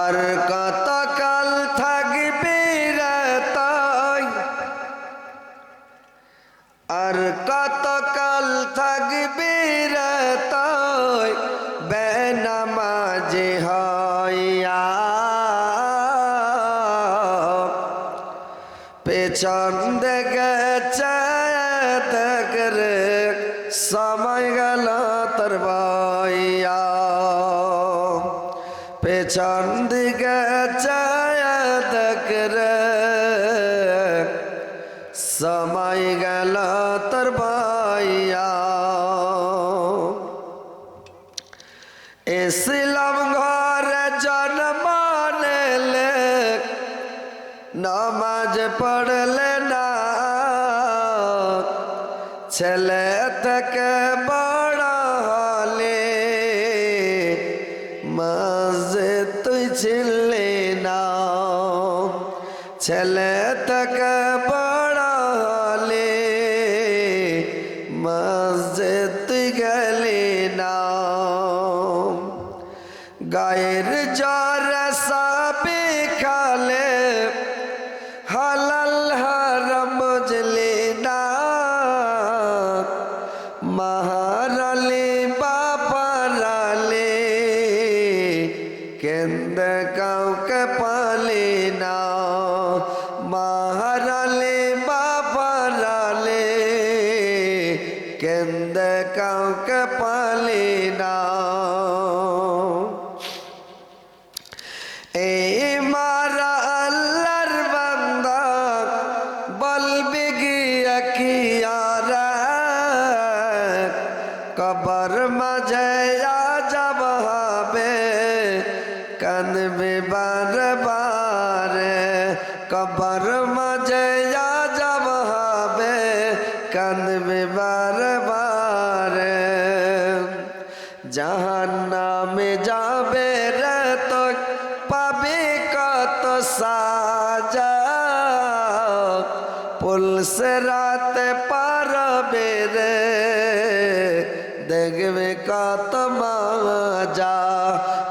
আর কতকাল থাকবে রাতাই, আর কতকাল থাকবে রাতাই বেনামাজি হইয়া। পেছন দিকে চাকরে সময় গেল তোর বইয়া। পেছন দিকে চাকরে সময় গেল তোর বইয়া। ইসলাম ঘরে জন্ম নিলে নামাজ পড়লে না, ছেলে থেকে বড় হলে মাঝে তুই ছিলি না। ছেলে থেকে বড় হলে মাঝে তুই গেলি না। গায়ের জ্বর সাপে খালে হালাল হারাম বুঝলি না। মাহারালে বাপারালে কেন্দ্র কাউকে পালে না। মাহারালে বাপারালে কেন্দ্র কাউকে পালে না। এই মারা আল্লাহর বান্দা বলবে গিয়া কি আর কবর মাঝে আজব হবে কাঁদবে বারবার। কবর মাঝে আজব হবে কাঁদবে বারবার। জাহান্নামে যাবে রে তো পাবে কত সাজা। পুলিশ রাতে পারবে রে দেখবে কত মজা।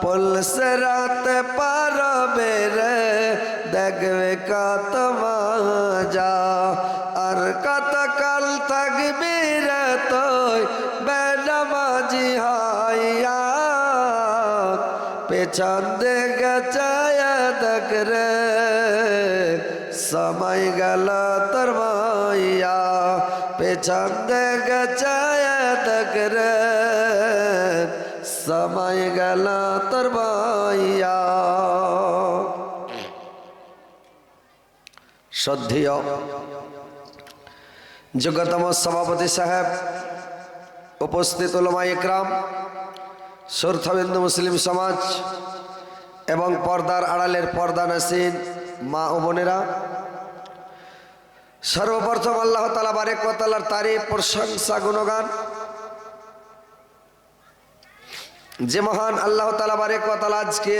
পুলিশ রাতে পারবে রে দেখবে কত মজা। আর কত কাল থাকবি রে তুই বেনামাজি হইয়া। পেছন দিকে চায়া দেখ রে সময় গেল তোর বইয়া। পেছন দিকে চায়া দেখ রে সময় গেল তোর বইয়া। শ্রদ্ধেয় যোগ্যতম সভাপতি সাহেব, উপস্থিত উলামা ইকরাম, শ্রদ্ধাবিন্দু মুসলিম সমাজ এবং পর্দার আড়ালের পর্দানাসীন মা ও বোনেরা, সর্বপ্রথম আল্লাহ তাআলা বারেক ওয়া তাআলার তারিফ, প্রশংসা, গুণগান। যে মহান আল্লাহ তাআলা বারেক ওয়া তাআলা আজকে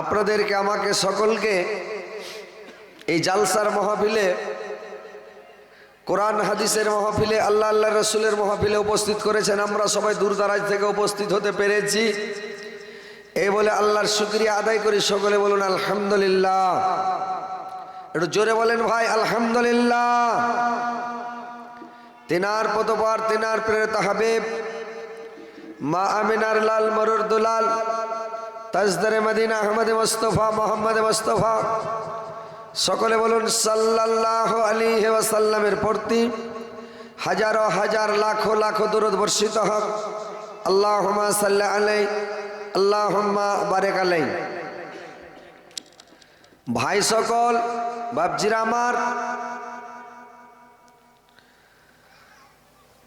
আপনাদেরকে আমাকে সকলকে এই জালসার মাহফিলে, কোরআন হাদিসের মাহফিলে, আল্লাহ আল্লাহ রসুলের মাহফিলে উপস্থিত করেছেন। আমরা সবাই দূর দারাজ থেকে উপস্থিত হতে পেরেছি। এই বলে আল্লাহর শুকরিয়া আদায় করি। সকলে বলুন আলহামদুলিল্লাহ। একটু জোরে বলেন ভাই আলহামদুলিল্লাহ। তিনার পতবার, তিনার প্রেরিত হাবিব মা আমিনার লাল মরুর দুলাল তাজদারে মদিনা আহমদ মুস্তফা মোহাম্মদ মুস্তফা, সকলে বলুন সাল্লাল্লাহু আলাইহি ওয়াসাল্লামের প্রতি হাজারো হাজার লাখো লাখো দরুদ বর্ষিত হোক। আল্লাহুম্মা সাল্লি আলাইহি আল্লাহুম্মা বারিক আলাইহি। ভাই সকল, বাপজিরা আমার,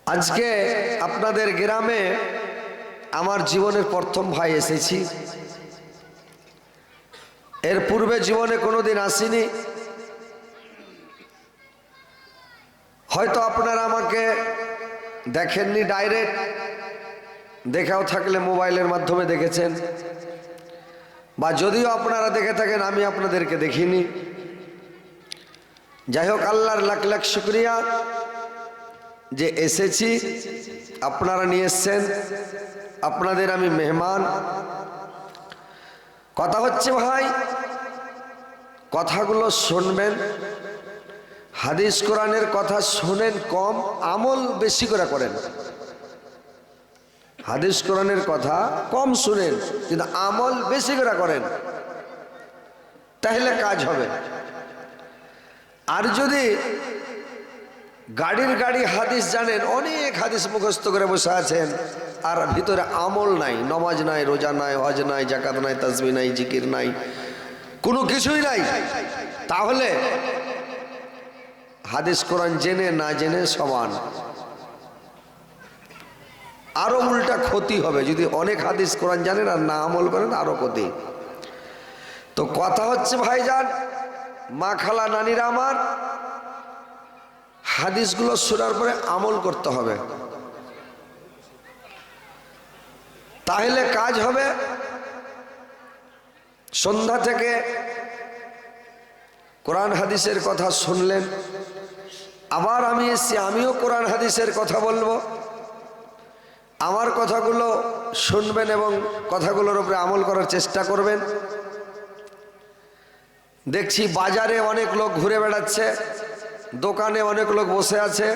আজকে আপনাদের গ্রামে আমার জীবনের প্রথম ভাই এসেছি। এর পূর্বে জীবনে কোনোদিন আসিনি। হয়তো আপনারা আমাকে দেখেননি ডাইরেক্ট, দেখাও থাকলে মোবাইলের মাধ্যমে দেখেছেন, বা যদিও আপনারা দেখে থাকেন আমি আপনাদেরকে দেখিনি। যাই হোক, আল্লাহর লাখ লাখ শুকরিয়া যে এসেছি, আপনারা নিয়ে এসছেন, আপনাদের আমি মেহমান। কথা হচ্ছে ভাই, কথাগুলো শুনবেন, হাদিস কোরআনের কথা শুনেন কম, আমল বেশি করে করেন। হাদিস কোরআনের কথা কম শুনেন কিন্তু আমল বেশি করে করেন, তাহলে কাজ হবে। আর যদি গাড়ির গাড়ি হাদিস জানেন, অনেক হাদিস মুখস্থ করে বসে আছেন, আর ভিতরে আমল নাই, নমাজ নাই, রোজা নাই, হজ নাই, জাকাত নাই, তাসবিহ নাই, জিকির নাই, কোনো কিছুই নাই, তাহলে হাদিস কোরআন জেনে না জেনে সমান। আরো উল্টা ক্ষতি হবে, যদি অনেক হাদিস কোরআন জানেন আর না আমল করেন, আরো ক্ষতি। তো কথা হচ্ছে ভাইজান, মা খালা নানিরা আমার, হাদিসগুলো শোনার পরে আমল করতে হবে, তাহলে কাজ হবে। সন্ধ্যা থেকে কোরআন হাদিসের কথা শুনলেন, আবার আমি এসছি, আমিও কোরআন হাদিসের কথা বলবো, আমার কথাগুলো শুনবেন এবং কথাগুলোর উপরে আমল করার চেষ্টা করবেন। দেখছি বাজারে অনেক লোক ঘুরে বেড়াচ্ছে, দোকানে অনেক লোক বসে আছে,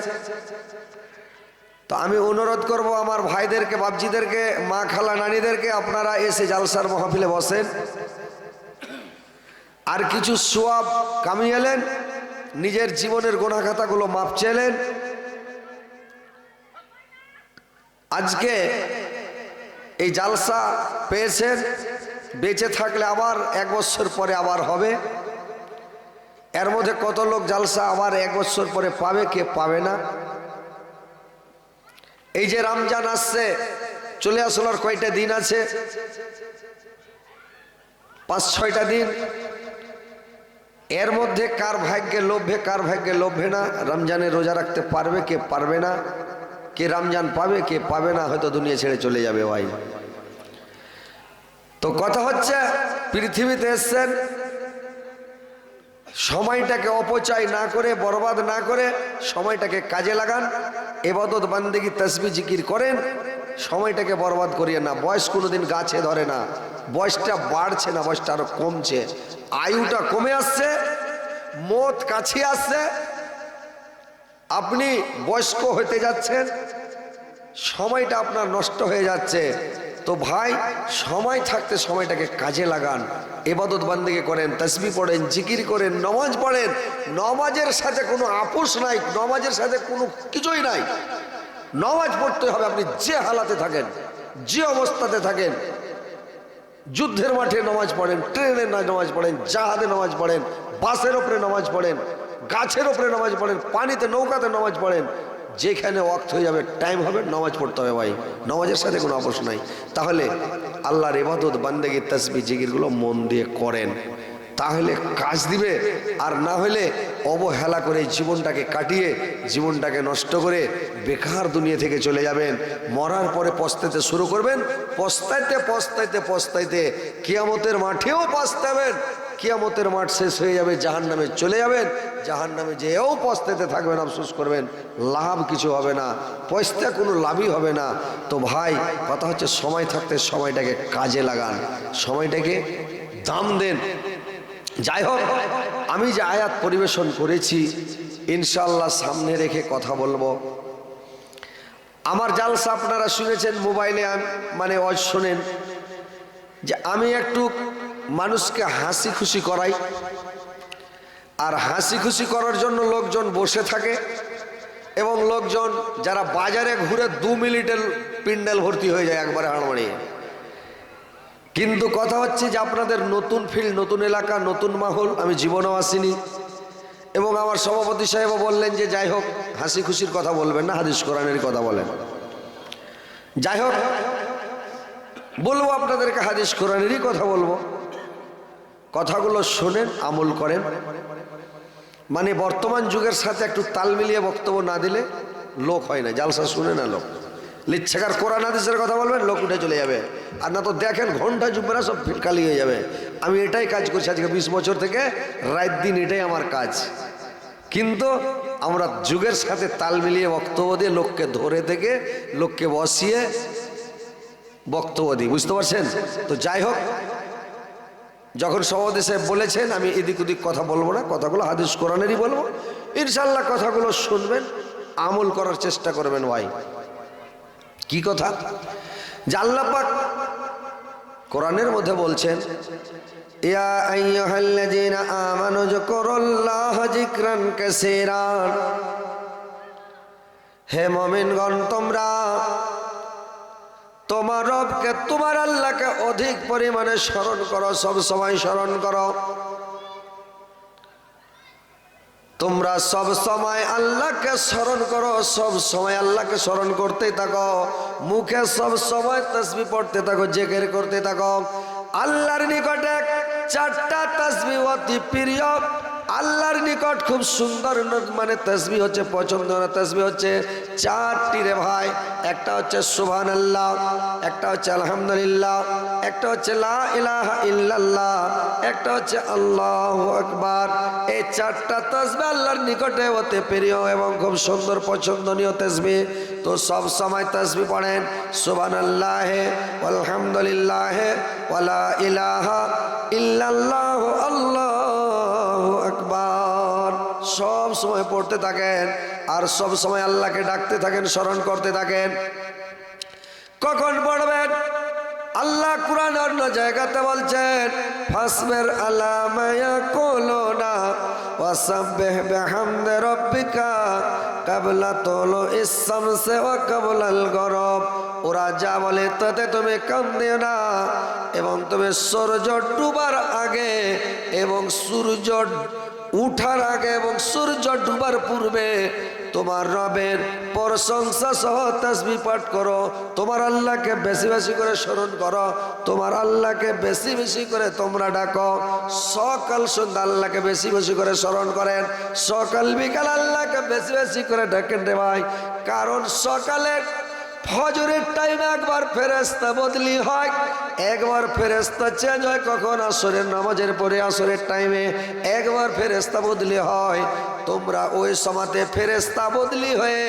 তো আমি অনুরোধ করব আমার ভাইদেরকে, বাপজিদেরকে, মা খালা নানিদেরকে, আপনারা এসে জালসার মাহফিলে বসেন, আর কিছু সওয়াব কামিয়ে এলেন, নিজের জীবনের গুনাহ খাতাগুলো মাপ চেলেন। আজকে এই জালসা পেয়েছেন, বেঁচে থাকলে আবার 1 বছর পরে আবার হবে। এর মধ্যে কত লোক জালসা আবার 1 বছর পরে পাবে, কে পাবে না। এই যে রমজান আসছে, চলে আসলো, আর কয়টা দিন আছে? 5-6টা দিন। এর মধ্যে কার ভাগ্যে লোভে, কার ভাগ্যে লোভে না, রমজানে রোজা রাখতে পারবে, কে পারবে না, কে রমজান পাবে, কে পাবে না, হয়তো দুনিয়া ছেড়ে চলে যাবে ভাই। তো কথা হচ্ছে, পৃথিবীতে এসছেন, সময়টাকে অপচয় না করে, বরবাদ না করে সময়টাকে কাজে লাগান, ইবাদত বান্দেগি তাসবিহ জিকির করেন, সময়টাকে বরবাদ করিয়ে না। বয়স কোনোদিন গাছে ধরে না, বয়সটা বাড়ছে না, বয়সটা আরো কমছে, আয়ুটা কমে আসছে, মত কাছে আসছে, আপনি বয়স্ক হতে যাচ্ছেন, সময়টা আপনার নষ্ট হয়ে যাচ্ছে। তো ভাই, সময় থাকতে সময়টাকে কাজে লাগান, ইবাদত বান্দেগি করেন, তাসবিহ পড়েন, জিকির করেন, নামাজ পড়েন। নামাজের সাথে কোনো আপোষ নাই, নামাজের সাথে কোনো কিছুই নাই। নামাজ পড়তে হবে, আপনি যে হালাতে থাকেন, যে অবস্থাতে থাকেন। যুদ্ধের মাঠে নামাজ পড়েন, ট্রেনে নামাজ পড়েন, জাহাজে নামাজ পড়েন, বাসের ওপরে নামাজ পড়েন, গাছের ওপরে নামাজ পড়েন, পানিতে, নৌকাতে নামাজ পড়েন, যেখানে ওয়াক্ত হয়ে যাবে, টাইম হবে, নামাজ পড়তে হবে ভাই। নামাজের সাথে কোনো আপোষ নাই। তাহলে আল্লাহর ইবাদত বান্দেগি তাসবিহ জিকিরগুলো মন দিয়ে করেন, তাহলে কাজ দিবে। আর না হলে অবহেলা করে জীবনটাকে কাটিয়ে, জীবনটাকে নষ্ট করে বেকার দুনিয়া থেকে চলে যাবেন। মরার পরে পস্তাইতে শুরু করবেন, পস্তাইতে পস্তাইতে পস্তাইতে কিয়ামতের মাঠেও পস্তাবেন। কিয়ামতের মাঠ শেষ হয়ে যাবে, জাহান্নামে চলে যাবেন, জাহান্নামে যেও পস্তাইতে থাকবেন, আফসোস করবেন, লাভ কিছু হবে না, পয়সা কোনো লাভই হবে না। তো ভাই, কথা হচ্ছে, সময় থাকতে সময়টাকে কাজে লাগান, সময়টাকে দাম দেন। যাই হোক, আমি যে আয়াত পরিবেশন করেছি, ইনশাআল্লাহ সামনে রেখে কথা বলবো। আমার জালসা আপনারা শুনেছেন, মোবাইলে মানে ওয়াজ শোনেন, যে আমি একটু মানুষকে হাসি খুশি করাই, আর হাসি খুশি করার জন্য লোকজন বসে থাকে, এবং লোকজন যারা বাজারে ঘুরে 2 মিনিটের পিন্ডেল ভর্তি হয়ে যায় একবারে হাড়মাড়িয়ে। কিন্তু কথা হচ্ছে যে আপনাদের নতুন ফিল্ড, নতুন এলাকা, নতুন মাহল, আমি জীবনেও আসিনি। এবং আমার সভাপতি সাহেবও বললেন যে যাই হোক, হাসি খুশির কথা বলবেন না, হাদিস কোরআনের কথা বলেন। যাই হোক, বলবো আপনাদেরকে, হাদিস কোরআনেরই কথা বলবো। কথাগুলো শোনেন, আমল করেন। মানে বর্তমান যুগের সাথে একটু তাল মিলিয়ে বক্তব্য না দিলে লোক হয় না, জালসা শুনে না লোক। লিচ্ছাকার কোরআন হাদিসের কথা বলবেন, লোক উঠে চলে যাবে। আর না তো দেখেন ঘন্টা জুম্বেরা সব খালি হয়ে যাবে। আমি এটাই কাজ করছি আজকে 20 বছর থেকে, রাত দিন এটাই আমার কাজ। কিন্তু আমরা যুগের সাথে তাল মিলিয়ে বক্তব্য দিয়ে, লোককে ধরে থেকে লোককে বসিয়ে বক্তব্য দিই, বুঝতে পারছেন? তো যাই হোক, যখন সভাপতি সাহেব বলেছেন আমি এদিক ওদিক কথা বলবো না, কথাগুলো হাদিস কোরআনেরই বলবো, ইনশাল্লাহ কথাগুলো শুনবেন, আমল করার চেষ্টা করবেন। ভাই কি কথা? যে আল্লাহ পাক কোরআনের মধ্যে বলছেন, ইয়া আইয়ুহাল্লাযীনা আমানু যকুরুল্লাহা যিকরান কাসীরা, হে মুমিনগণ তোমরা তোমার রবকে, তোমার আল্লাহকে অধিক পরিমাণে স্মরণ করো, সব সময় স্মরণ করো। তোমরা সব সময় আল্লাহকে স্মরণ করো, সব সময় আল্লাহকে স্মরণ করতেই থাকো, মুখে সব সময় তাসবিহ পড়তে থাকো, জিকির করতে থাকো। আল্লাহর নিকটে 4টা তাসবিহ অতি প্রিয়, আল্লাহর নিকট খুব সুন্দর মানে তাসবিহ হচ্ছে পছন্দ, তাসবিহ হচ্ছে 4টি রে ভাই। একটা হচ্ছে সুবহানাল্লাহ, একটা হচ্ছে আলহামদুলিল্লাহ, একটা হচ্ছে লা ইলাহা ইল্লাল্লাহ, একটা হচ্ছে আল্লাহু আকবার। এই 4টা তাসবিহ আল্লাহর নিকটে অতি প্রিয় এবং খুব সুন্দর পছন্দনীয় তাসবিহ। তো সব সময় তাসবিহ পড়েন, সুবহানাল্লাহ আলহামদুলিল্লাহ ওয়ালা ইলাহা ইল্লাল্লাহ আল্লাহু আকবার, সব সময় পড়তে থাকেন আর সব সময় আল্লাহকে ডাকতে থাকেন, স্মরণ করতে থাকেন। কখন পড়বেন? আল্লাহ কুরআন অন্য জায়গাতে বলছেন, ফাসবির আলা মা ইয়াকুলুনা ওয়াসাব্বিহ বিহামদি রাব্বিকা ক্বাবলা তুলুইস শামসি ওয়া ক্বাবলাল গরব। ওরা যা বলে তাতে তুমি কান দিও না, এবং তুমি সূর্য ডুবার আগে এবং সূর্য উঠার আগে এবং সূর্য ডুবার পূর্বে তোমার রবের প্রশংসা সহ তাসবিহ পাঠ করো, তোমার আল্লাহকে বেশি বেশি করে স্মরণ করো, তোমার আল্লাহকে বেশি বেশি করে তোমরা ডাকো। সকাল সন্ধ্যা আল্লাহকে বেশি বেশি করে স্মরণ করেন, সকাল বিকাল আল্লাহকে বেশি বেশি করে ডাকেন রে ভাই। কারণ সকালে ফজরের টাইমে একবার ফেরেশতা বদলি হয়, একবার ফেরেশতা চেঞ্জ হয়, কখন আসরের নামাজের পরে আসরের টাইমে একবার ফেরেশতা বদলি হয়। তোমরা ওই সময়তে ফেরেশতা বদলি হয়ে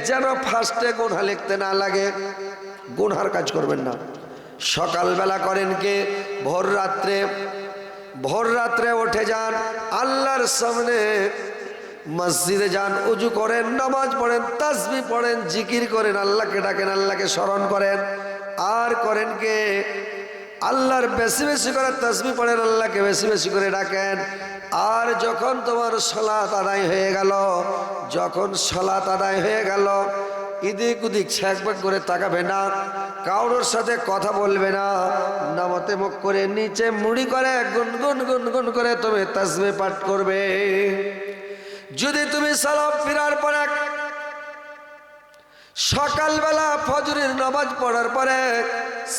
যেন ফার্স্টে গুনাহ লিখতে না লাগে, গুনার কাজ করবেন না। সকালবেলা করেন কে? ভোর রাত্রে উঠে যান, আল্লাহর সামনে মসজিদে যান, উজু করেন, নামাজ পড়েন, তাসবিহ পড়েন, জিকির করেন, আল্লাহকে ডাকেন, আল্লাহকে স্মরণ করেন। আর করেন কে? আল্লাহর বেশি বেশি করে তাসবিহ পড়েন, আল্লাহকে বেশি বেশি করে ডাকেন। আর যখন তোমার সালাত আদায় হয়ে গেল, যখন সালাত আদায় হয়ে গেল, এদিক ওদিক ছ্যাঁকব্যাক করে তাকাবে না, কারোর সাথে কথা বলবে না, নামাতে মুখ করে নিচে মুড়ি করে গুনগুন গুনগুন করে তুমি তাসবিহ পাঠ করবে। যদি তুমি সালাম ফিরার পরে সকালবেলা ফজরের নামাজ পড়ার পরে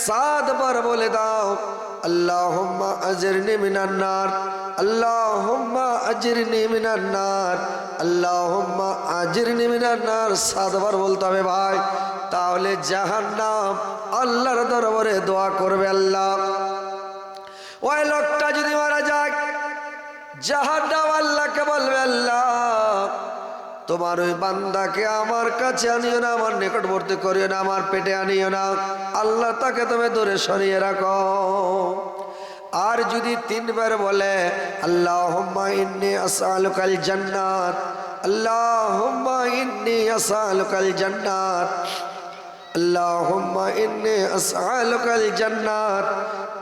7 বার বলে দাও, আল্লাহুম্মা আজরনি মিনান নার, আল্লাহুম্মা আজরনি মিনান নার, আল্লাহুম্মা আজরনি মিনান নার, 7 বার বলতে হবে ভাই। তাহলে জাহান্নাম আল্লাহর দরবারে দোয়া করবে, আল্লাহ ওই লোকটা যদি মারা যায়, জাহান্নাম আল্লাহকে বলবে, আল্লাহ তোমার ওই বান্দাকে আমার কাছে আনিও না, আমার নিকটবর্তী করিও না, আমার পেটে আনিও না, আল্লাহ তাকে তুমি দূরে সরিয়ে রাখো। আর যদি 3 বার বলে, আল্লাহুম্মা ইন্নী আসআলুকাল জান্নাত, আল্লাহুম্মা ইন্নী আসআলুকাল জান্নাত, আল্লাহুম্মা ইন্নী আসআলুকাল জান্নাত,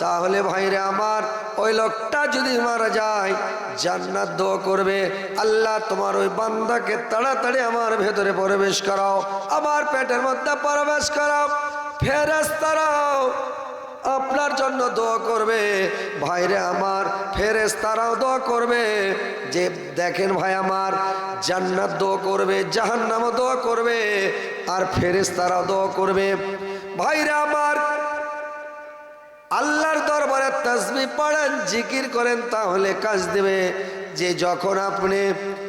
তাহলে ভাইরে আমার ওই লোকটা যদি মারা যায়, জান্নাত দোয়া করবে, আল্লাহ তোমার ওই বান্দাকে তাড়াতাড়ি আমার ভেতরে প্রবেশ করাও, আমার পেটের মধ্যে প্রবেশ করাও। ফেরেশতারাও আপনার জন্য দোয়া করবে ভাইরে আমার, ফেরেশতারাও দোয়া করবে যে দেখেন ভাই আমার, জান্নাত দোয়া করবে, জাহান্নামও দোয়া করবে, আর ফেরেশতারাও দোয়া করবে। ভাইরে আমার, আল্লাহর দরবারে তাসবিহ পড়েন, জিকির করেন, তাহলে কাজ দেবে। যে যখন আপনি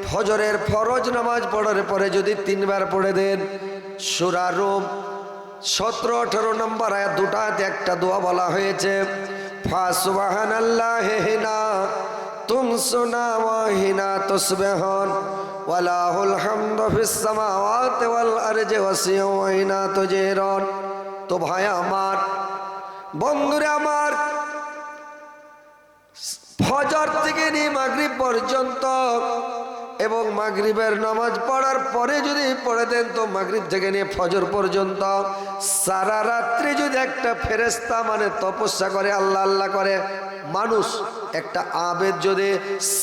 ফজরের ফরজ নামাজ পড়ার পরে যদি 3 বার পড়ে দেন, সূরা রুম 17-18 নম্বর আয়াত, 2টা আয়াতে একটা দোয়া বলা হয়েছে, ফাসুবহানাল্লাহি হিনা তুমসুনা ওয়া হিনা তুসবিহুন ওয়া লাহুল হামদু ফিস সামাওয়াতি ওয়াল আরজি ওয়াসিউ ওয়া হিনা তুজিরুন। তো ভাই আমার, বন্ধুরা আমার, ফজর থেকে নিয়ে মাগরিব পর্যন্ত এবং মাগরিবের নামাজ পড়ার পরে যদি পড়ে দেন তো মাগরিব থেকে নিয়ে ফজর পর্যন্ত সারা রাত্রি যদি একটা ফেরেশতা মানে তপস্যা করে আল্লাহ আল্লাহ করে মানুষ, একটা আবেদ যদি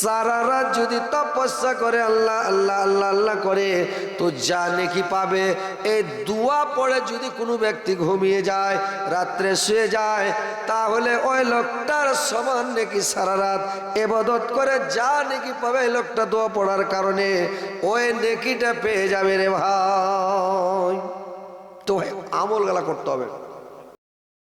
সারা রাত যদি তপস্যা করে আল্লাহ আল্লাহ আল্লাহ আল্লাহ করে তো যা নেকি পাবে। এই দোয়া পড়ে যদি কোনো ব্যক্তি ঘুমিয়ে যায়, রাত্রে শুয়ে যায়, তাহলে ওই লোকটার সমান নেকি সারা রাত ইবাদত করে যা নেকি পাবে এই লোকটা দোয়া পড়ার কারণে ওই নেকিটা পেয়ে যাবে রে ভাই। তো আমল গালা করতে হবে।